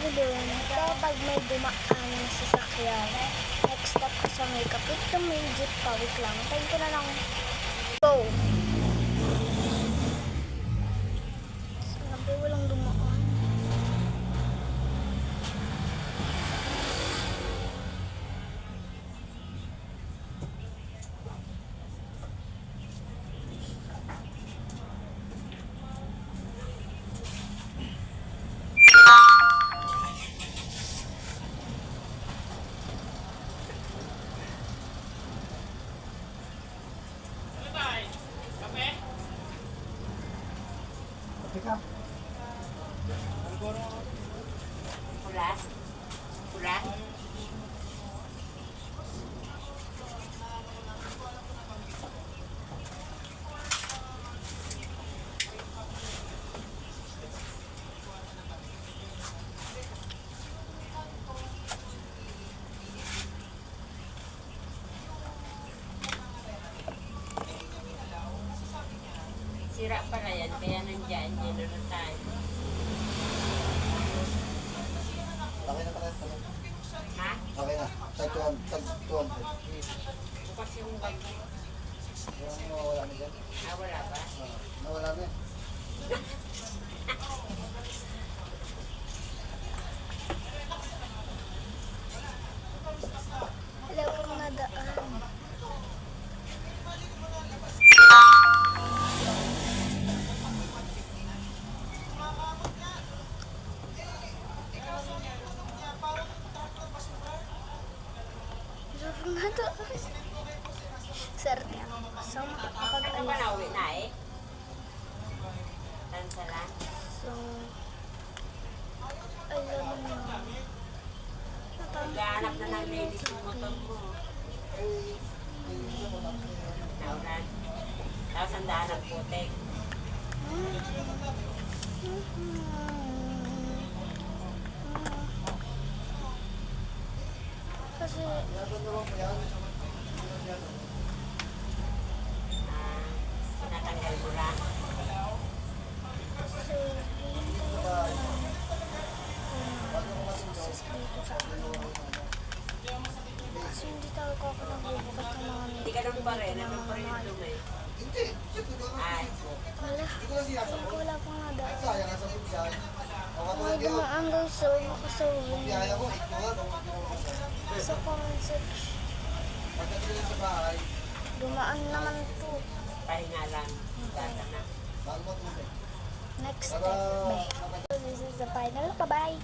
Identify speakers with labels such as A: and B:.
A: sabi doon, kapag may dumaan na sasakyan, next stop ko sa may kapit ng may jeep pa, wait lang. Tayo ko na lang. Go! Sabi, walang dumaan.
B: Pula? Pula? Sira pala yan, kaya nandiyan, yelo na tayo.
C: Okay na pala.
B: Ha?
C: Okay na. Tag 200.
B: Bukas yung bag mo.
C: Yung nawala na dyan.
B: Ah, wala ba?
C: Nawala na eh.
A: Wala akong nadaan. Wala akong nadaan. Swerte ako. So,
B: Ano ba
A: makakapag-ayos.
B: nauwi na eh? Tansa lang.
A: So, alam mo yun.
B: Naghahanap na ng ladies yung motor mo. Naulan. Tapos ang daan ng putik.
A: Kasi,
B: Ah, sinatanggal mo lang.
A: kasi, success dito sa akin. Kasi hindi talaga ako nagbubukas ng mga
B: Hindi ka nung pa rin. Ano pa rin yung eh?
C: Hindi. Siyempre ko nga.
B: Ay,
A: Wala.
C: Hindi ko na sinasabot.
A: Wala, wala pang nadaan.
C: Sayang nga sa bigyan. O
A: May
C: katulad yun.
A: dumaan daw sa makasawin.
C: Biyaya ko, ito nga. Kung
A: Sa comment section.
C: pagdating lang sa bahay,
A: Dumaan naman to.
B: pahinga lang. Data na.
C: bago matulog.
A: Next step. Bye. So this is the final. Bye-bye.